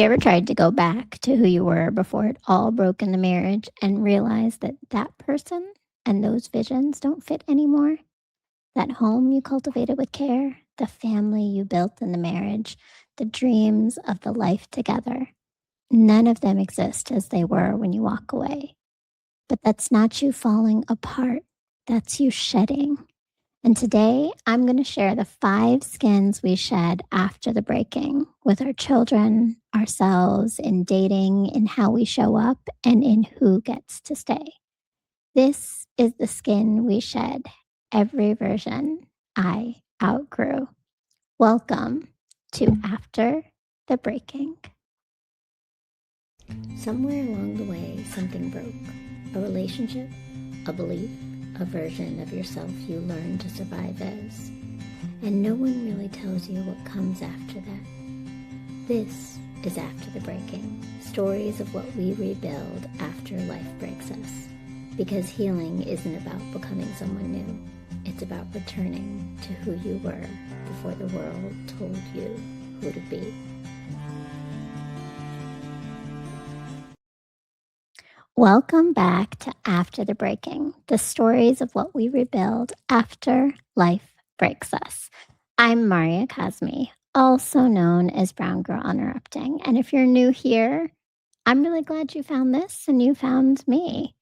You ever tried to go back to who you were before it all broke in the marriage and realize that that person and those visions don't fit anymore? That home you cultivated with care, the family you built in the marriage, the dreams of the life together, none of them exist as they were when you walk away. But that's not you falling apart, that's you shedding. And today I'm going to share the 5 skins we shed after the breaking with our children, ourselves, in dating, in how we show up, and in who gets to stay. This is the skin we shed, every version I outgrew. Welcome to After the Breaking. Somewhere along the way, something broke. A relationship, a belief, a version of yourself you learn to survive as. And no one really tells you what comes after that. This is After the Breaking, stories of what we rebuild after life breaks us. Because healing isn't about becoming someone new. It's about returning to who you were before the world told you who to be. Welcome back to After the Breaking, the stories of what we rebuild after life breaks us. I'm Maria Cosme, also known as Brown Girl Interrupting. And if you're new here, I'm really glad you found this and you found me.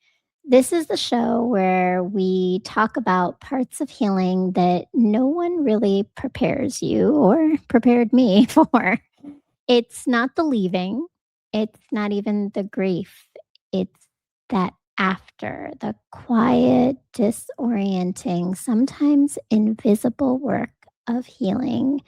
This is the show where we talk about parts of healing that no one really prepares you or prepared me for. It's not the leaving, it's not even the grief, it's that after, the quiet, disorienting, sometimes invisible work of healing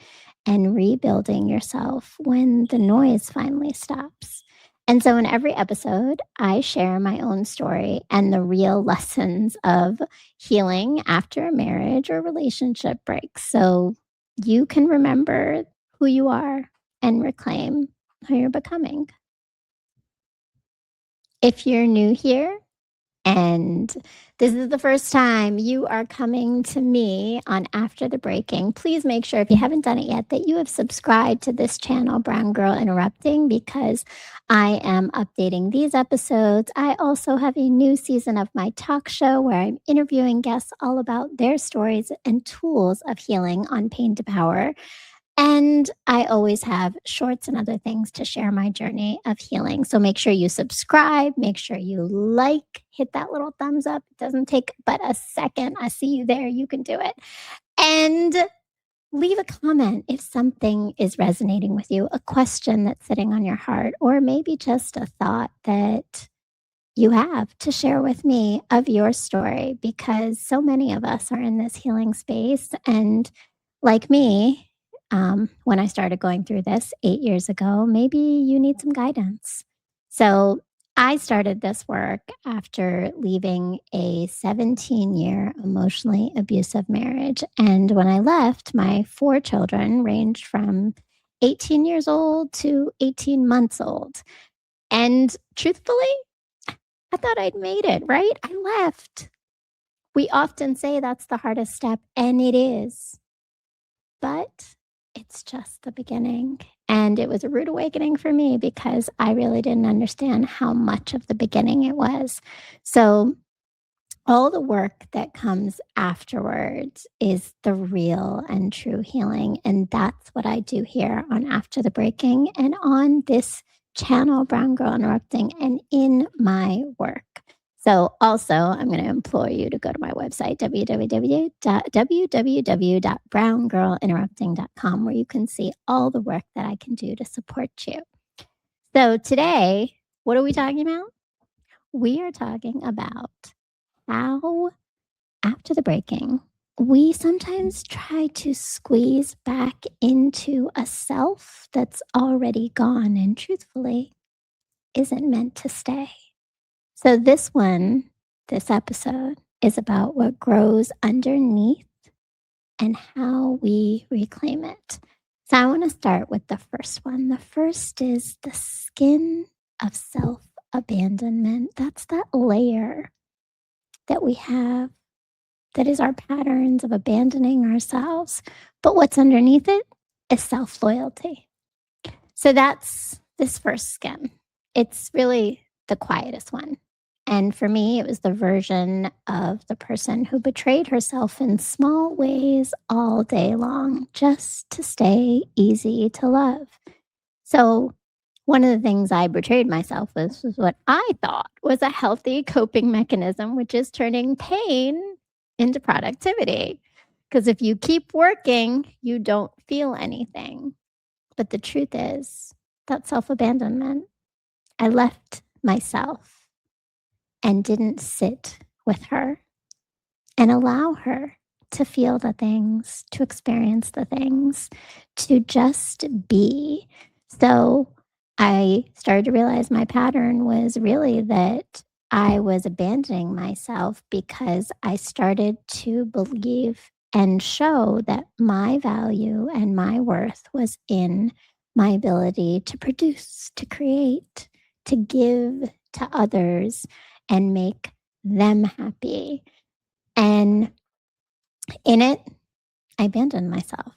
and rebuilding yourself when the noise finally stops. And so in every episode, I share my own story and the real lessons of healing after a marriage or relationship break. So you can remember who you are and reclaim who you're becoming. If you're new here, and this is the first time you are coming to me on After the Breaking, please make sure, if you haven't done it yet, that you have subscribed to this channel, Brown Girl Interrupting, because I am updating these episodes. I also have a new season of my talk show where I'm interviewing guests all about their stories and tools of healing on Pain to Power. And I always have shorts and other things to share my journey of healing. So make sure you subscribe, make sure you like, hit that little thumbs up. It doesn't take but a second. I see you there. You can do it. And leave a comment if something is resonating with you, a question that's sitting on your heart, or maybe just a thought that you have to share with me of your story, because so many of us are in this healing space. And like me, when I started going through this 8 years ago, maybe you need some guidance. So I started this work after leaving a 17-year emotionally abusive marriage. And when I left, my 4 children ranged from 18 years old to 18 months old. And truthfully, I thought I'd made it, right? I left. We often say that's the hardest step, and it is. But it's just the beginning. And it was a rude awakening for me because I really didn't understand how much of the beginning it was. So all the work that comes afterwards is the real and true healing. And that's what I do here on After the Breaking and on this channel, Brown Girl Interrupting, and in my work. So also, I'm going to implore you to go to my website, www.browngirlinterrupting.com, where you can see all the work that I can do to support you. So today, what are we talking about? We are talking about how, after the breaking, we sometimes try to squeeze back into a self that's already gone and truthfully isn't meant to stay. So this episode is about what grows underneath and how we reclaim it. So I want to start with the first one. The first is the skin of self-abandonment. That's that layer that we have that is our patterns of abandoning ourselves. But what's underneath it is self-loyalty. So that's this first skin. It's really the quietest one. And for me, it was the version of the person who betrayed herself in small ways all day long just to stay easy to love. So, one of the things I betrayed myself with was what I thought was a healthy coping mechanism, which is turning pain into productivity. Because if you keep working, you don't feel anything. But the truth is, that's self abandonment. I left myself and didn't sit with her and allow her to feel the things, to experience the things, to just be. So I started to realize my pattern was really that I was abandoning myself because I started to believe and show that my value and my worth was in my ability to produce, to create, to give to others and make them happy. And in it, I abandoned myself.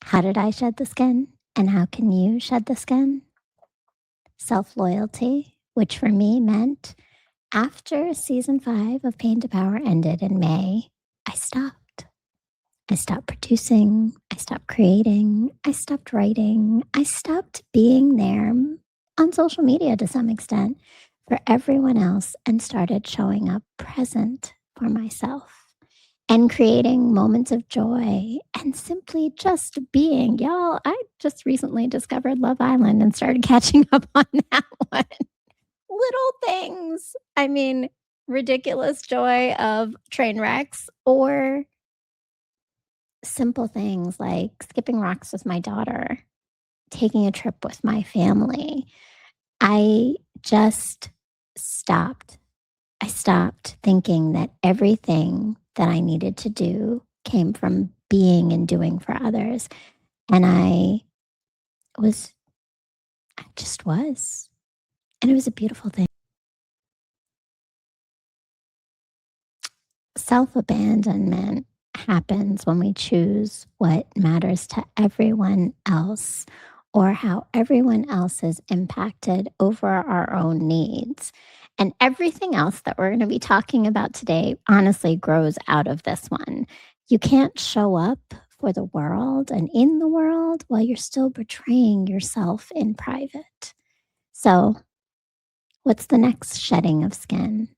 How did I shed the skin? And how can you shed the skin? Self loyalty, which for me meant after season 5 of Pain to Power ended in May, I stopped. I stopped producing. I stopped creating. I stopped writing. I stopped being there on social media to some extent for everyone else and started showing up present for myself and creating moments of joy and simply just being. Y'all, I just recently discovered Love Island and started catching up on that one. Little things. I mean, ridiculous joy of train wrecks or simple things like skipping rocks with my daughter, taking a trip with my family. I just stopped. I stopped thinking that everything that I needed to do came from being and doing for others. And was, I just was. And it was a beautiful thing. Self abandonment happens when we choose what matters to everyone else or how everyone else is impacted over our own needs. And everything else that we're going to be talking about today honestly grows out of this one. You can't show up for the world and in the world while you're still betraying yourself in private. So, what's the next shedding of skin?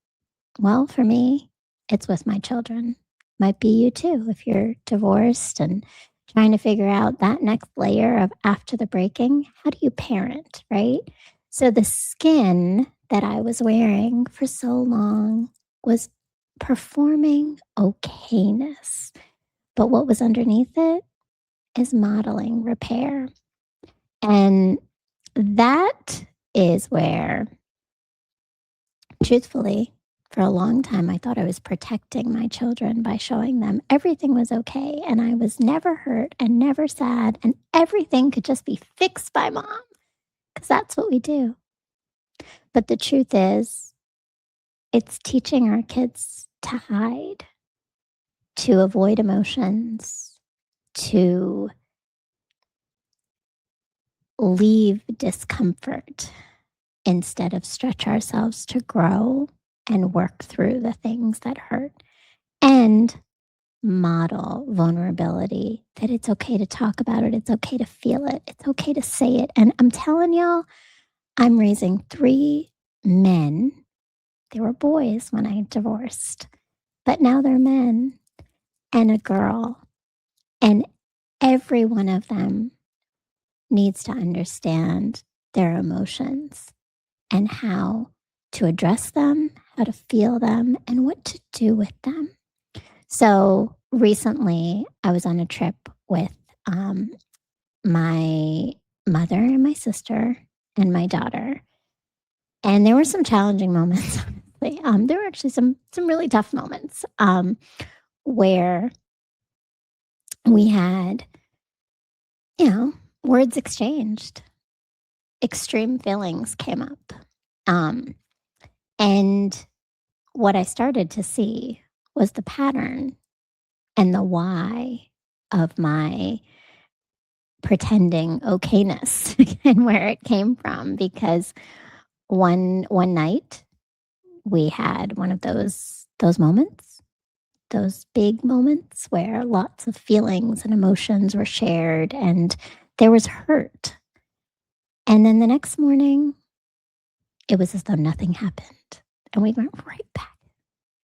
Well, for me, it's with my children. Might be you too if you're divorced and trying to figure out that next layer of after the breaking. How do you parent, right? So the skin that I was wearing for so long was performing okayness. But what was underneath it is modeling repair. And that is where, truthfully, for a long time, I thought I was protecting my children by showing them everything was okay and I was never hurt and never sad and everything could just be fixed by mom because that's what we do. But the truth is, it's teaching our kids to hide, to avoid emotions, to leave discomfort instead of stretch ourselves to grow and work through the things that hurt. And model vulnerability, that it's okay to talk about it. It's okay to feel it. It's okay to say it. And I'm telling y'all, I'm raising 3 men. They were boys when I divorced, but now they're men and a girl. And every one of them needs to understand their emotions and how to address them, how to feel them, and what to do with them. So recently, I was on a trip with my mother and my sister and my daughter, and there were some challenging moments. Honestly, there were actually some really tough moments where we had, words exchanged, extreme feelings came up, and what I started to see was the pattern and the why of my pretending okayness and where it came from, because one night we had one of those moments, those big moments where lots of feelings and emotions were shared and there was hurt. And then the next morning, it was as though nothing happened. And we went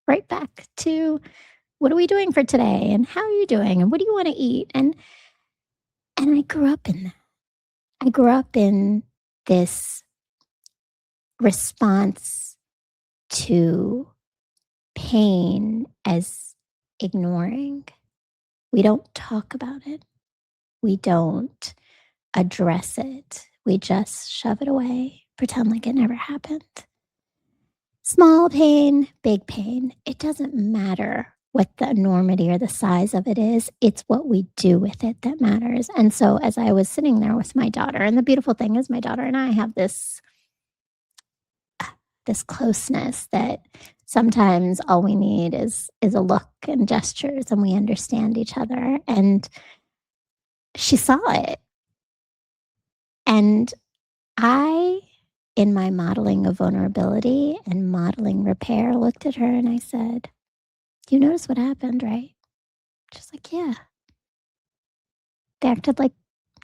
right back to, what are we doing for today? And how are you doing? And what do you want to eat? And I grew up in that. I grew up in this response to pain as ignoring. We don't talk about it. We don't address it. We just shove it away, pretend like it never happened. Small pain, big pain, it doesn't matter what the enormity or the size of it is. It's what we do with it that matters. And so as I was sitting there with my daughter, and the beautiful thing is my daughter and I have this closeness that sometimes all we need is a look and gestures, and we understand each other. And she saw it. And I, in my modeling of vulnerability and modeling repair, looked at her and I said, "You notice what happened, right?" She's like, "Yeah." They acted like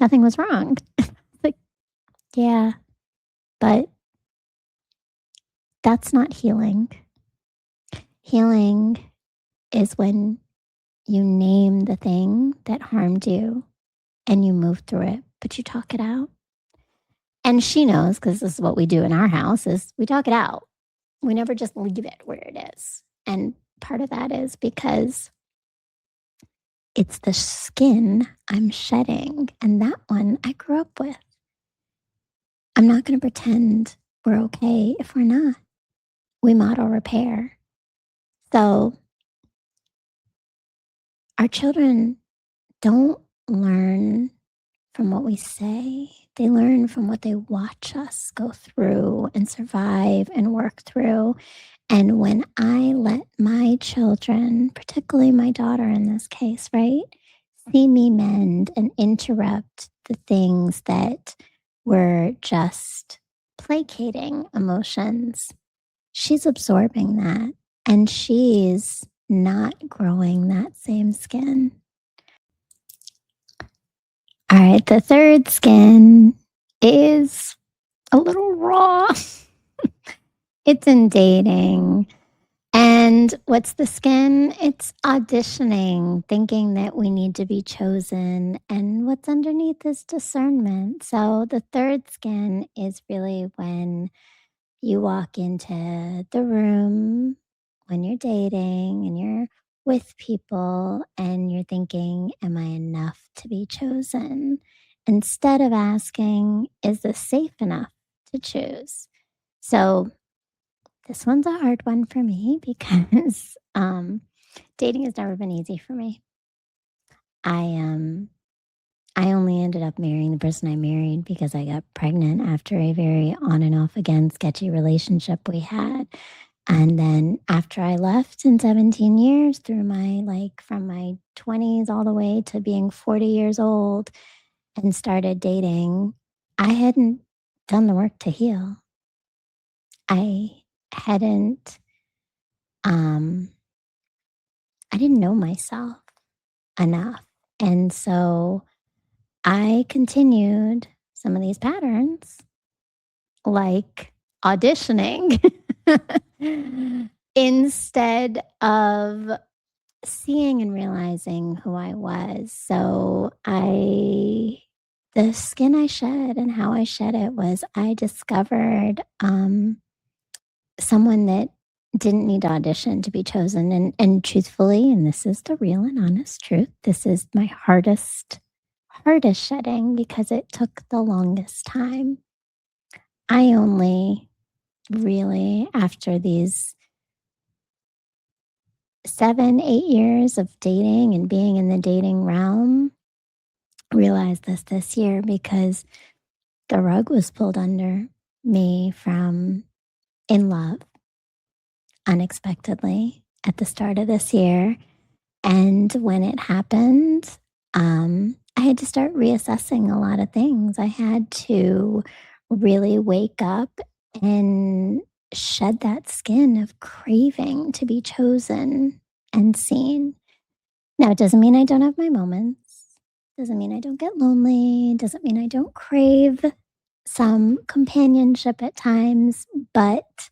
nothing was wrong. Like, yeah, but that's not healing. Healing is when you name the thing that harmed you and you move through it, but you talk it out. And she knows, because this is what we do in our house, is we talk it out. We never just leave it where it is. And part of that is because it's the skin I'm shedding. And that one I grew up with. I'm not going to pretend we're okay if we're not. We model repair. So our children don't learn from what we say. They learn from what they watch us go through and survive and work through. And when I let my children, particularly my daughter in this case, right, see me mend and interrupt the things that were just placating emotions, she's absorbing that and she's not growing that same skin. All right, the third skin is a little raw. It's in dating. And what's the skin? It's auditioning, thinking that we need to be chosen. And what's underneath is discernment. So the third skin is really when you walk into the room when you're dating and you're with people and you're thinking, am I enough to be chosen? Instead of asking, is this safe enough to choose? So this one's a hard one for me because dating has never been easy for me. I only ended up marrying the person I married because I got pregnant after a very on and off again sketchy relationship we had. And then after I left in 17 years through from my 20s all the way to being 40 years old and started dating, I hadn't done the work to heal. I hadn't, I didn't know myself enough. And so I continued some of these patterns, like auditioning, instead of seeing and realizing who I was. So the skin I shed and how I shed it was I discovered someone that didn't need to audition to be chosen. And truthfully, and this is the real and honest truth, this is my hardest shedding because it took the longest time. I only really, after these 7, 8 years of dating and being in the dating realm, realized this year because the rug was pulled under me from in love unexpectedly at the start of this year. And when it happened, I had to start reassessing a lot of things. I had to really wake up and shed that skin of craving to be chosen and seen. Now, it doesn't mean I don't have my moments. Doesn't mean I don't get lonely. Doesn't mean I don't crave some companionship at times, but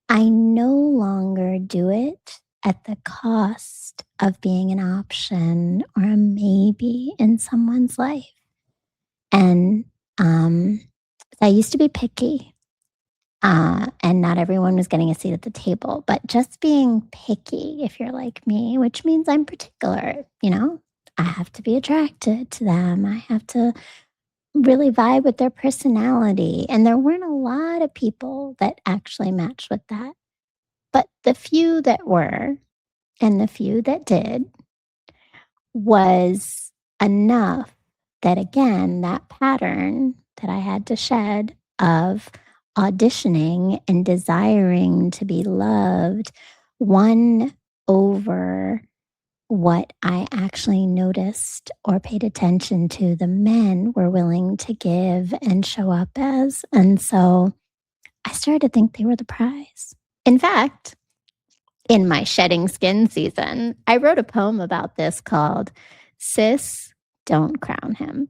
I no longer do it at the cost of being an option or a maybe in someone's life. And um, I used to be picky, and not everyone was getting a seat at the table, but just being picky, if you're like me, which means I'm particular, I have to be attracted to them. I have to really vibe with their personality. And there weren't a lot of people that actually matched with that. But the few that were and the few that did was enough that, again, that pattern that I had to shed of auditioning and desiring to be loved won over what I actually noticed or paid attention to the men were willing to give and show up as. And so I started to think they were the prize. In fact, in my shedding skin season, I wrote a poem about this called Sis, Don't Crown Him.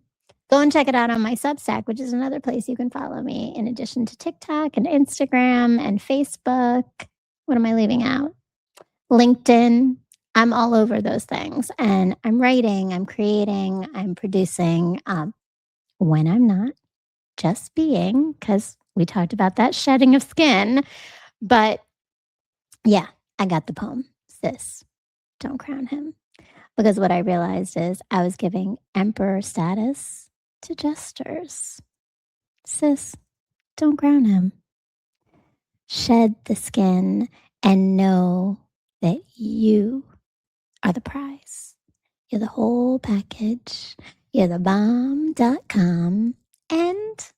Go and check it out on my Substack, which is another place you can follow me in addition to TikTok and Instagram and Facebook. What am I leaving out? LinkedIn. I'm all over those things. And I'm writing, I'm creating, I'm producing when I'm not just being, because we talked about that shedding of skin. But yeah, I got the poem, Sis, Don't Crown Him. Because what I realized is I was giving emperor status to jesters. Sis, don't crown him. Shed the skin and know that you are the prize. You're the whole package. You're the bomb.com. And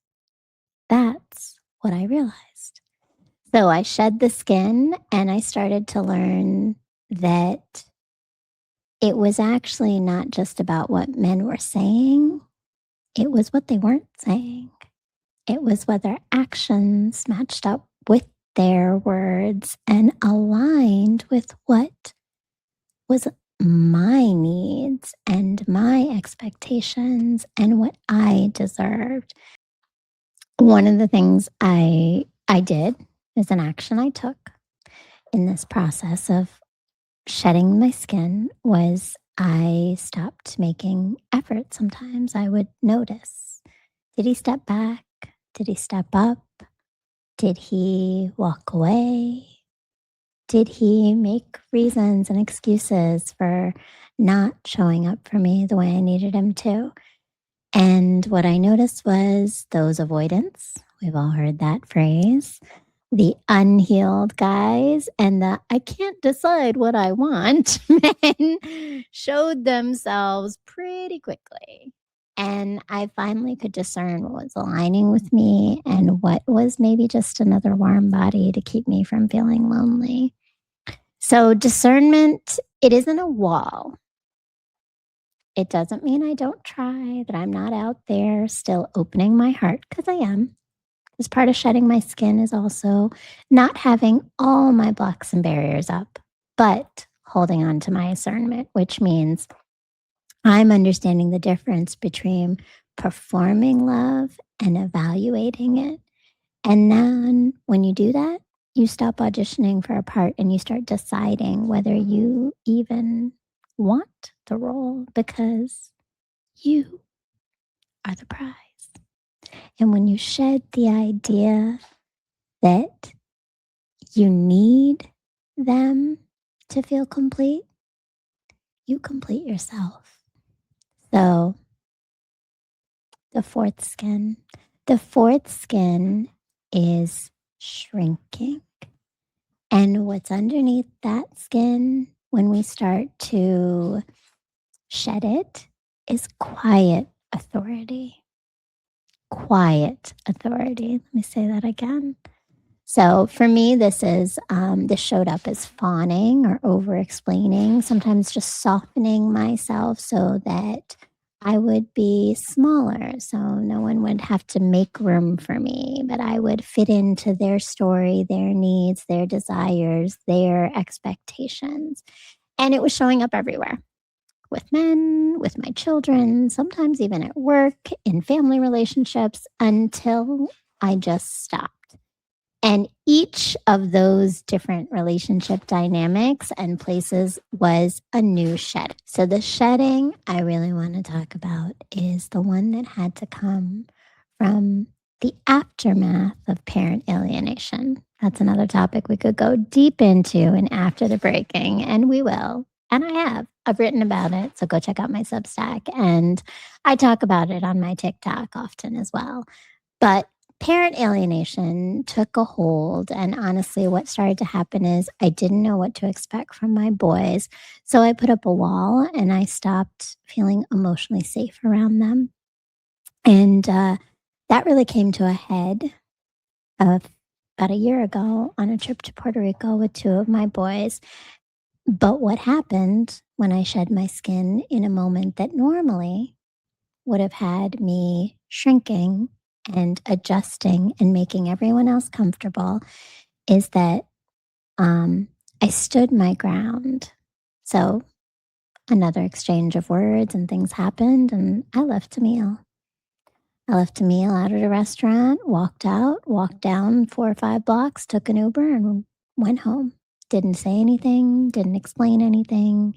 that's what I realized. So I shed the skin and I started to learn that it was actually not just about what men were saying. It was what they weren't saying. It was whether actions matched up with their words and aligned with what was my needs and my expectations and what I deserved. One of the things I did is an action I took in this process of shedding my skin was I stopped making effort. Sometimes I would notice, did he step back? Did he step up? Did he walk away? Did he make reasons and excuses for not showing up for me the way I needed him to? And what I noticed was those avoidance. We've all heard that phrase. The unhealed guys and the I can't decide what I want men showed themselves pretty quickly. And I finally could discern what was aligning with me and what was maybe just another warm body to keep me from feeling lonely. So, discernment, it isn't a wall. It doesn't mean I don't try, that I'm not out there still opening my heart, because I am. As part of shedding my skin is also not having all my blocks and barriers up, but holding on to my discernment, which means I'm understanding the difference between performing love and evaluating it. And then when you do that, you stop auditioning for a part and you start deciding whether you even want the role because you are the prize. And when you shed the idea that you need them to feel complete, you complete yourself. So the fourth skin is shrinking. And what's underneath that skin when we start to shed it is quiet authority. Quiet authority. Let me say that again. So for me, this showed up as fawning or over explaining, sometimes just softening myself so that I would be smaller, so no one would have to make room for me, but I would fit into their story, their needs, their desires, their expectations. And it was showing up everywhere with men, with my children, sometimes even at work, in family relationships, until I just stopped. And each of those different relationship dynamics and places was a new shed. So the shedding I really want to talk about is the one that had to come from the aftermath of parent alienation. That's another topic we could go deep into in After the Breaking, and we will. And I have. I've written about it. So go check out my Substack. And I talk about it on my TikTok often as well. But parent alienation took a hold. And honestly, what started to happen is I didn't know what to expect from my boys. So I put up a wall and I stopped feeling emotionally safe around them. And that really came to a head about a year ago on a trip to Puerto Rico with two of my boys. But what happened when I shed my skin in a moment that normally would have had me shrinking and adjusting and making everyone else comfortable is that I stood my ground. So another exchange of words and things happened, and I left a meal. I left a meal out at a restaurant, walked out, walked down 4 or 5 blocks, took an Uber, and went home. Didn't say anything, didn't explain anything.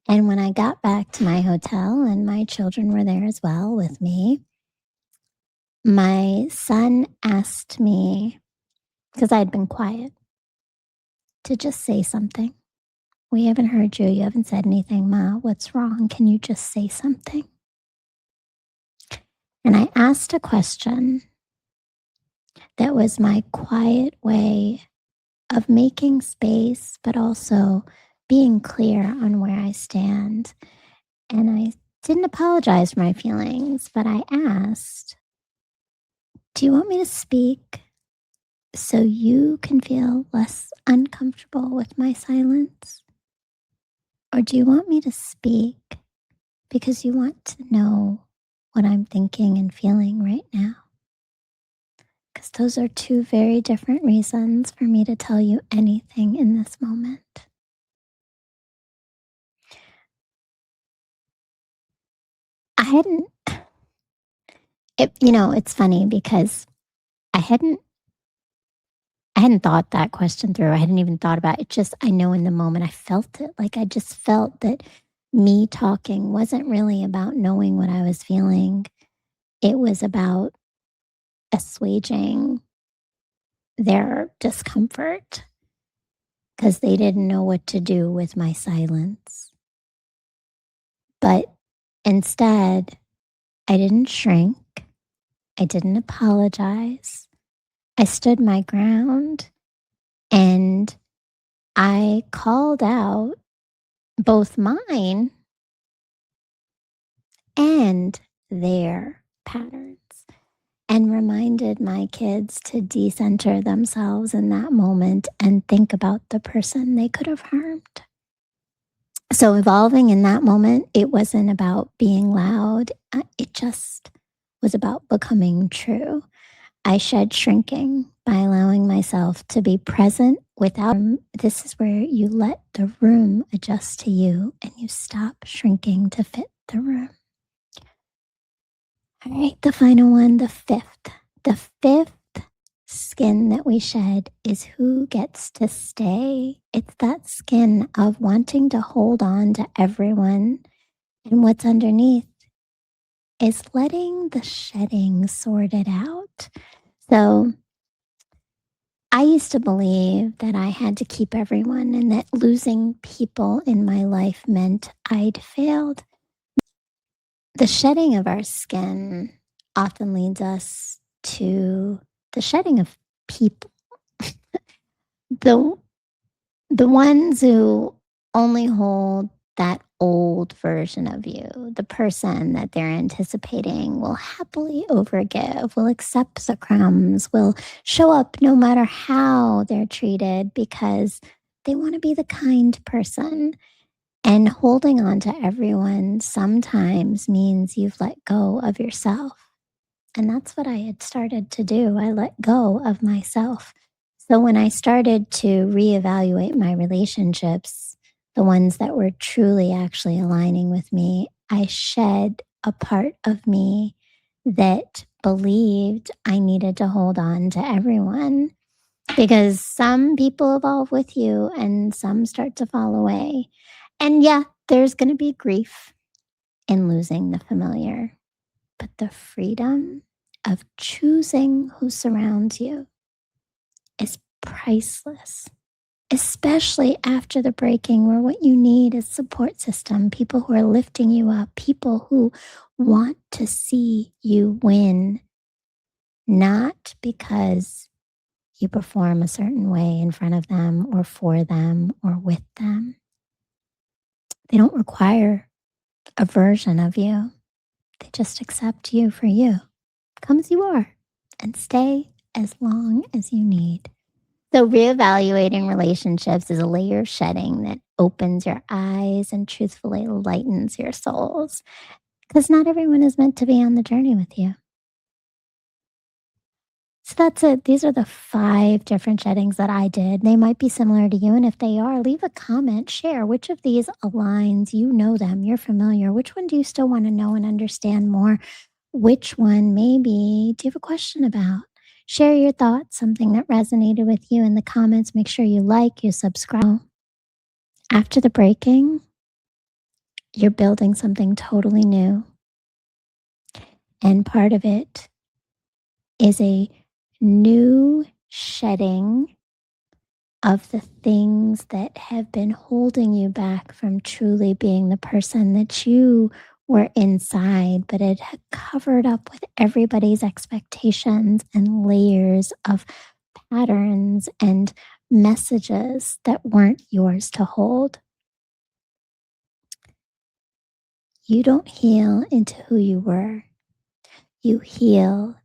And when I got back to my hotel, and my children were there as well with me, my son asked me, because I had been quiet, to just say something. We haven't heard you. You haven't said anything, Ma. What's wrong? Can you just say something? And I asked a question that was my quiet way of making space, but also being clear on where I stand. And I didn't apologize for my feelings, but I asked, do you want me to speak so you can feel less uncomfortable with my silence? Or do you want me to speak because you want to know what I'm thinking and feeling right now? Because those are two very different reasons for me to tell you anything in this moment. I hadn't, it's funny because I hadn't I hadn't thought that question through. I hadn't even thought about it. Just, I know in the moment I felt it. Like I just felt that me talking wasn't really about knowing what I was feeling. It was about assuaging their discomfort because they didn't know what to do with my silence. But instead, I didn't shrink. I didn't apologize. I stood my ground and I called out both mine and their patterns and reminded my kids to decenter themselves in that moment and think about the person they could have harmed. So, evolving in that moment, it wasn't about being loud, it just was about becoming true. I shed shrinking by allowing myself to be present without. This is where you let the room adjust to you and you stop shrinking to fit the room. All right, the final one, the fifth. The fifth skin that we shed is who gets to stay. It's that skin of wanting to hold on to everyone. And what's underneath is letting the shedding sort it out. So I used to believe that I had to keep everyone and that losing people in my life meant I'd failed. The shedding of our skin often leads us to the shedding of people. the the ones who only hold that old version of you, the person that they're anticipating will happily overgive, will accept the crumbs, will show up no matter how they're treated because they want to be the kind person. And holding on to everyone sometimes means you've let go of yourself. And that's what I had started to do. I let go of myself. So when I started to reevaluate my relationships, the ones that were truly actually aligning with me, I shed a part of me that believed I needed to hold on to everyone because some people evolve with you and some start to fall away. And yeah, there's going to be grief in losing the familiar, but the freedom of choosing who surrounds you is priceless, especially after the breaking, where what you need is support system, people who are lifting you up, people who want to see you win, not because you perform a certain way in front of them or for them or with them. They don't require a version of you. They just accept you for you. Come as you are and stay as long as you need. So, reevaluating relationships is a layer shedding that opens your eyes and truthfully lightens your souls because not everyone is meant to be on the journey with you. So, that's it. These are the 5 different sheddings that I did. They might be similar to you. And if they are, leave a comment, share which of these aligns. You know them, you're familiar. Which one do you still want to know and understand more? Which one maybe do you have a question about? Share your thoughts, something that resonated with you in the comments. Make sure you like, you subscribe. After the breaking, you're building something totally new. And part of it is a new shedding of the things that have been holding you back from truly being the person that you were inside, but it had covered up with everybody's expectations and layers of patterns and messages that weren't yours to hold. You don't heal into who you were. You heal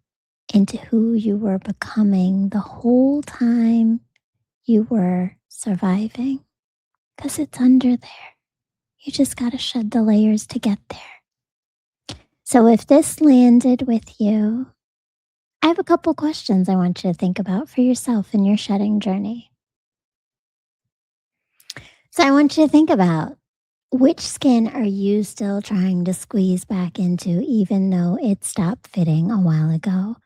into who you were becoming the whole time you were surviving, because it's under there. You just got to shed the layers to get there. So if this landed with you, I have a couple questions I want you to think about for yourself in your shedding journey. So I want you to think about, which skin are you still trying to squeeze back into, even though it stopped fitting a while ago?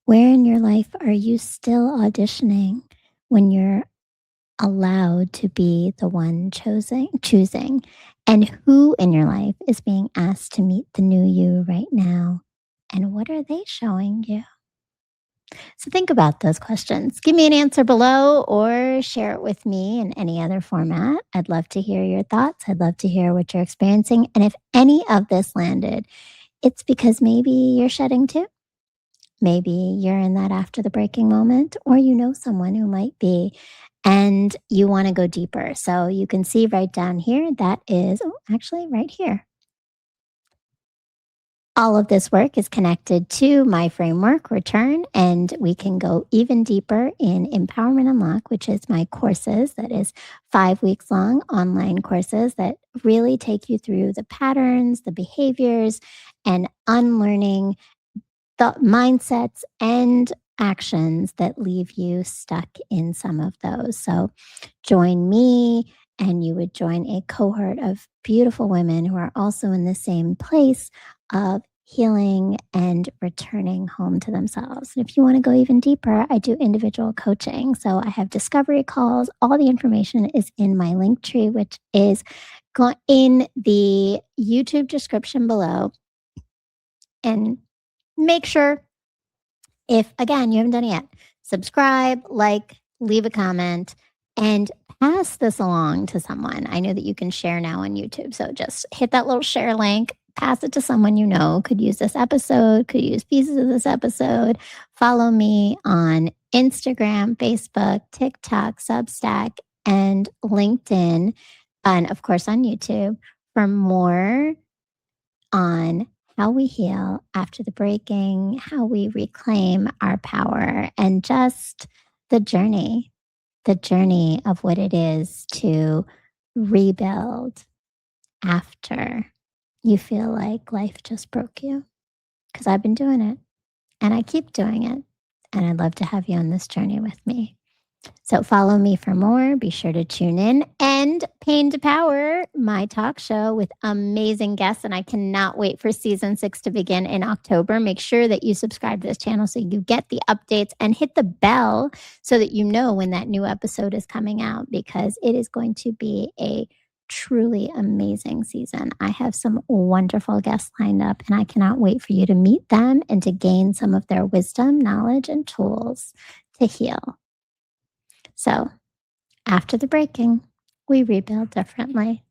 Where in your life are you still auditioning when you're allowed to be the one choosing? And who in your life is being asked to meet the new you right now? And what are they showing you? So think about those questions. Give me an answer below or share it with me in any other format. I'd love to hear your thoughts. I'd love to hear what you're experiencing. And if any of this landed, it's because maybe you're shedding too. Maybe you're in that after the breaking moment, or you know someone who might be, and you want to go deeper. So you can see right down here, that is actually right here. All of this work is connected to my framework, Return, and we can go even deeper in Empowerment Unlock, which is my courses. That is 5 weeks long online courses that really take you through the patterns, the behaviors, and unlearning the mindsets and actions that leave you stuck in some of those. So join me, and you would join a cohort of beautiful women who are also in the same place of healing and returning home to themselves. And if you want to go even deeper, I do individual coaching. So I have discovery calls. All the information is in my link tree, which is in the YouTube description below. And make sure, if again you haven't done it yet, subscribe, like, leave a comment, and pass this along to someone. I know that you can share now on YouTube. So just hit that little share link, pass it to someone you know could use this episode, could use pieces of this episode. Follow me on Instagram, Facebook, TikTok, Substack, and LinkedIn, and of course on YouTube for more on how we heal after the breaking, how we reclaim our power, and just the journey of what it is to rebuild after you feel like life just broke you. Because I've been doing it and I keep doing it. And I'd love to have you on this journey with me. So follow me for more. Be sure to tune in. And Pain to Power, my talk show with amazing guests. And I cannot wait for season 6 to begin in October. Make sure that you subscribe to this channel so you get the updates and hit the bell so that you know when that new episode is coming out, because it is going to be a truly amazing season. I have some wonderful guests lined up, and I cannot wait for you to meet them and to gain some of their wisdom, knowledge, and tools to heal. So, after the breaking, we rebuild differently.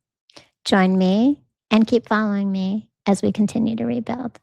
Join me and keep following me as we continue to rebuild.